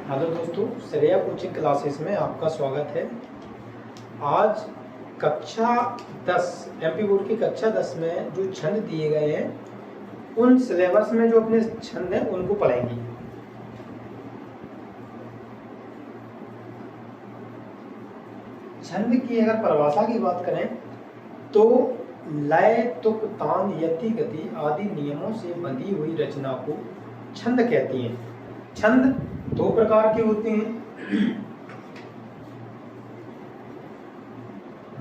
Hello दोस्तों, Shreya coaching classes में आपका स्वागत है। आज कक्षा 10 एमपी बोर्ड की कक्षा 10 में जो छंद दिए गए हैं उन सिलेबस में जो अपने छंद हैं उनको पढ़ेंगे। छंद की अगर परिभाषा की बात करें तो लय, तुक, तान, यति, गति आदि नियमों से बंधी हुई रचना को छंद कहती हैं। छंद दो प्रकार के होते हैं,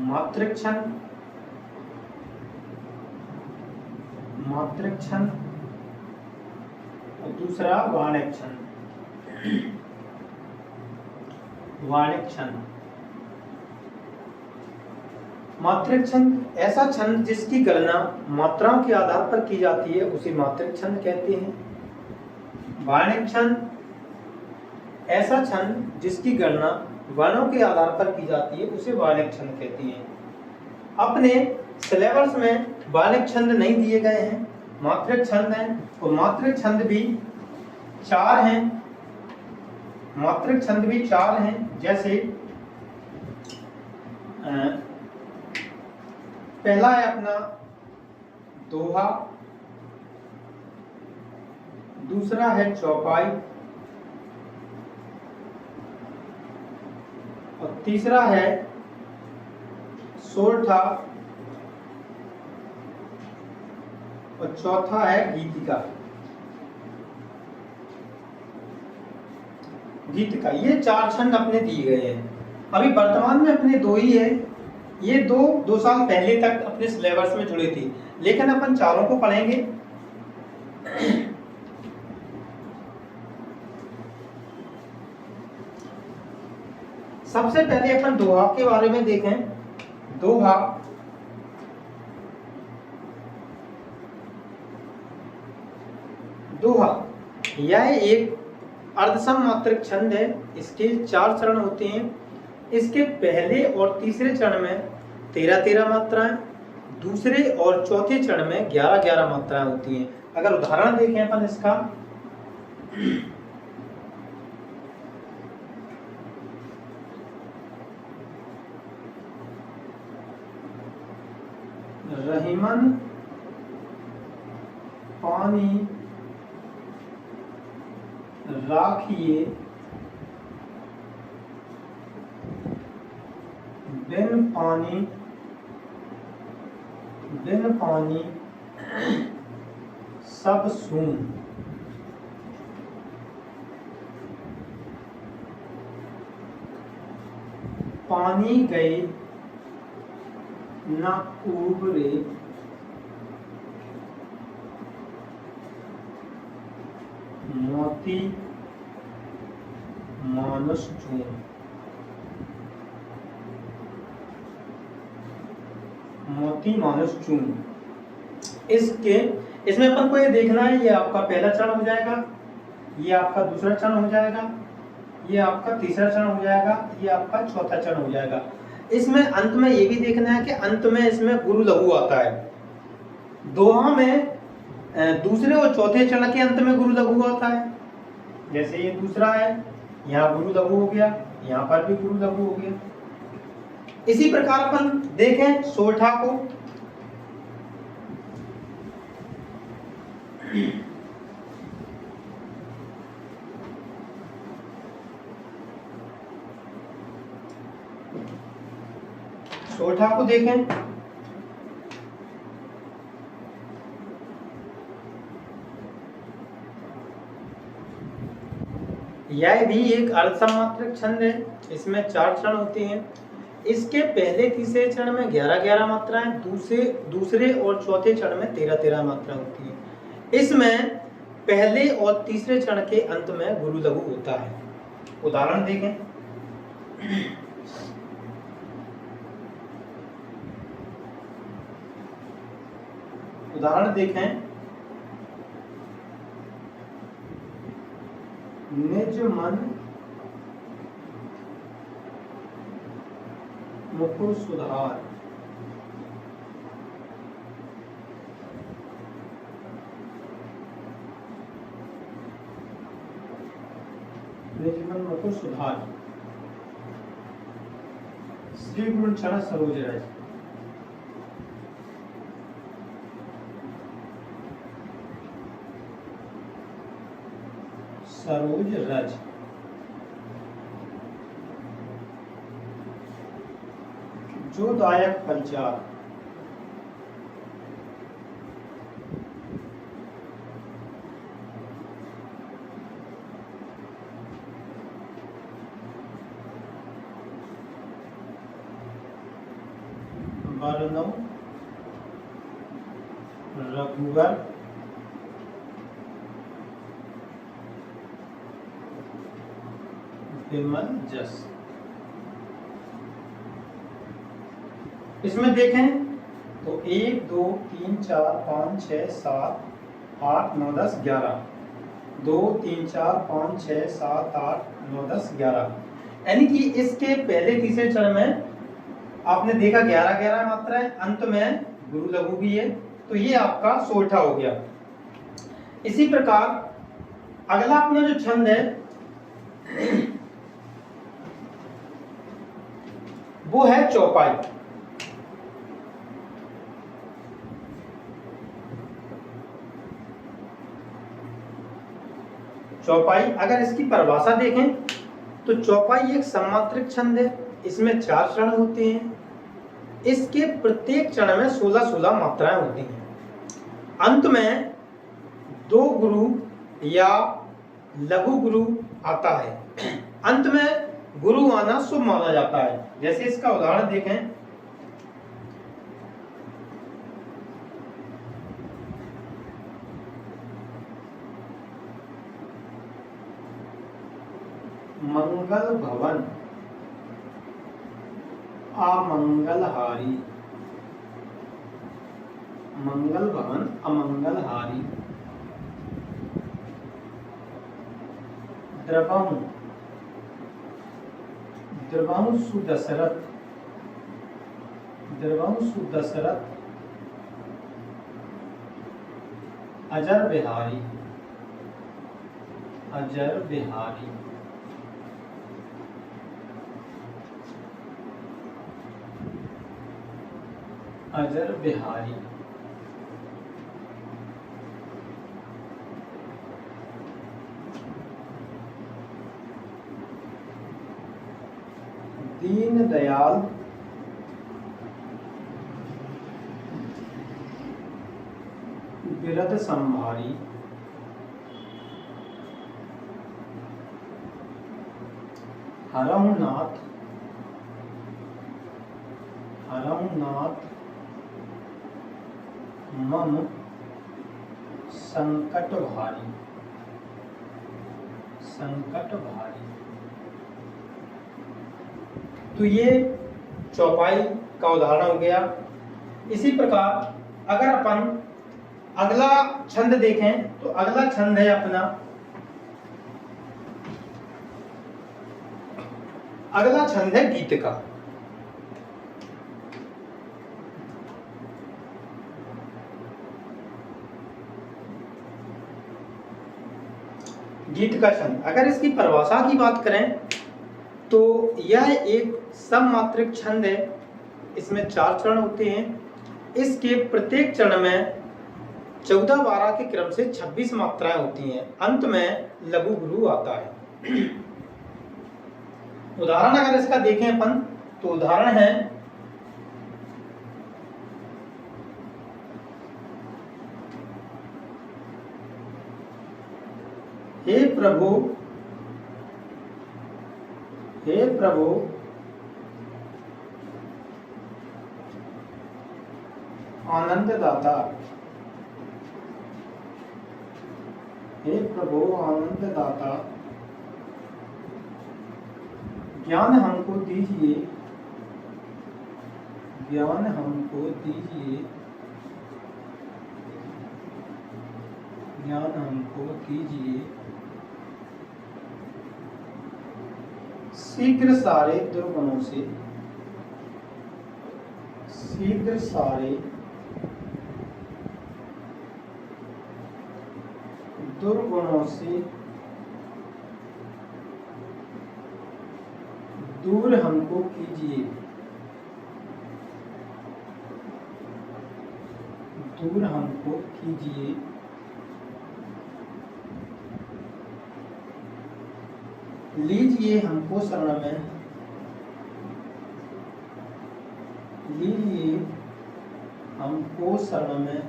मात्रिक छंद और दूसरा वाणिक छंद। मात्रिक छंद ऐसा छंद जिसकी गणना मात्राओं के आधार पर की जाती है उसे मात्रिक छंद कहते हैं। वाणिक छंद ऐसा छंद जिसकी गणना वर्णों के आधार पर की जाती है उसे वाणिक छंद कहते हैं। अपने सिलेबस में वाणिक छंद नहीं दिए गए हैं, मात्रिक छंद हैं और मात्रिक छंद भी चार हैं। जैसे पहला है अपना दोहा, दूसरा है चौपाई और तीसरा है सोरठा और चौथा है गीतिका। ये चार छंद अपने दिए गए हैं। अभी वर्तमान में अपने दो ही है। ये दो साल पहले तक अपने सिलेबस में जुड़े थे, लेकिन अपन चारों को पढ़ेंगे। सबसे पहले अपन दोहा के बारे में देखें। दोहा यह एक अर्धसम मात्रिक छंद है। इसके 4 चरण होते हैं। इसके पहले और तीसरे चरण में 13-13 मात्राएं, दूसरे और चौथे चरण में 11-11 मात्राएं होती हैं। अगर उदाहरण देखें अपन इसका, रहीमन पानी राखिए बिन पानी सब सून। पानी गए न उबरे मोती मानुष चून। इसमें अपन को ये देखना है, ये आपका पहला चरण हो जाएगा, ये आपका दूसरा चरण हो जाएगा, ये आपका तीसरा चरण हो जाएगा, ये आपका चौथा चरण हो जाएगा। इसमें अंत में ये भी देखना है कि अंत में इसमें गुरु लघु आता है। दोहा में दूसरे और चौथे चरण के अंत में गुरु लघु आता है। जैसे ये दूसरा है, यहाँ गुरु लघु हो गया, यहाँ पर भी गुरु लघु हो गया। इसी प्रकार अपन देखें सोरठा को। देखें, यह भी एक अर्धसमात्रिक छंद है। इसमें 4 चरण होते हैं। इसके पहले तीसरे चरण में 11-11 मात्राएं, दूसरे और चौथे चरण में 13-13 मात्राएं होती हैं। इसमें पहले और तीसरे चरण के अंत में गुरु लघु होता है। उदाहरण देखें, निज मन मुकुर सुधार। अपने जीवन में को सुधार। श्री गुरु चरण सरोज रज। सरोज रज। जो दायक फलचार। वर्णम रघुवर विमल जस। इसमें देखें तो 1 2 3 4 5 6 7 8 9 10 11, 2 3 4 5 6 7 8 9 10 11, यानी कि इसके पहले तीसरे चरण में आपने देखा 11 11 मात्रा है, अंत में गुरु लघु भी है, तो ये आपका 16 हो गया। इसी प्रकार अगला अपना जो छंद है वो है चौपाई। चौपाई अगर इसकी परिभाषा देखें तो चौपाई एक सममात्रिक छंद है, इसमें 4 चरण होते हैं, इसके प्रत्येक चरण में 16-16 मात्राएं होती हैं। अंत में 2 गुरु या लघु गुरु आता है। अंत में गुरु आना शुभ माना जाता है। जैसे इसका उदाहरण देखें, मंगल भवन अमंगलहारी। मंगल भवन अमंगलहारी। द्रवंशु दशरथ। द्रवंशु दशरथ अजर बिहारी। अजर बिहारी। अजर बिहारी। दीन दयाल बिरद संभारी। हरहुनाथ। हरहुनाथ मम संकट भारी। संकट भारी। तो ये चौपाई का उदाहरण हो गया। इसी प्रकार अगर अपन अगला छंद देखें तो अगला छंद है अपना, अगला छंद है गीत का। गीत का छंद अगर इसकी परिभाषा की बात करें तो यह एक सममात्रिक छंद है, इसमें 4 चरण होते हैं, इसके प्रत्येक चरण में 14-12 के क्रम से 26 मात्राएं होती हैं, अंत में लघु गुरु आता है। उदाहरण अगर इसका देखें अपन तो उदाहरण है हे प्रभु, हे प्रभु आनंद दाता। हे प्रभु आनंद दाता ज्ञान हमको दीजिए। ज्ञान हमको दीजिए। ज्ञान हमको दीजिए। शीघ्र सारे दुर्गुणों से। शीघ्र सारे दुर्गुणों से दूर हमको कीजिए, दूर हमको कीजिए, लीजिए हमको शरण में, लीजिए हमको शरण में,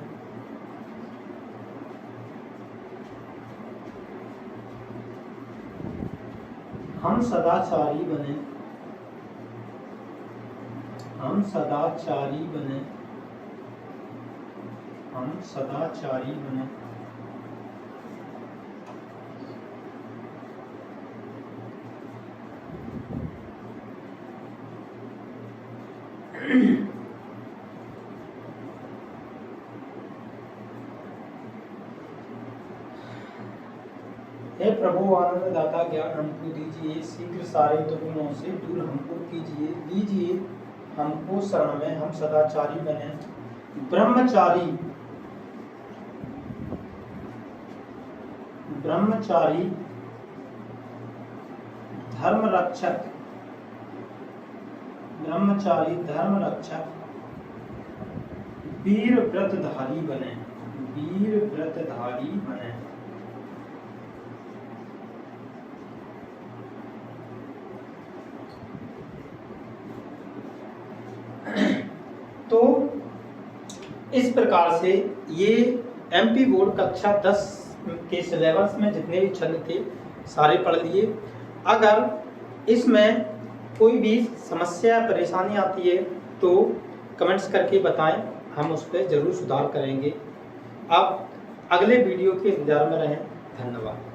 हम सदाचारी बने, हम सदाचारी बने, हम सदाचारी बने। हे प्रभु आनंद दाता ज्ञान हमको दीजिए, शीघ्र सारे दुर्गुणों से दूर हमको कीजिए, लीजिए हमको शरण में, हम सदाचारी बने। ब्रह्मचारी, ब्रह्मचारी धर्म रक्षक, ब्रह्मचारी धर्म रक्षक, वीर व्रतधारी बने, वीर व्रतधारी बने। तो इस प्रकार से ये एमपी बोर्ड कक्षा 10 के सिलेबस में जितने भी छंद थे सारे पढ़ लिए। अगर इसमें कोई भी समस्या परेशानी आती है तो कमेंट्स करके बताएं, हम उस पर ज़रूर सुधार करेंगे। आप अगले वीडियो के इंतजार में रहें। धन्यवाद।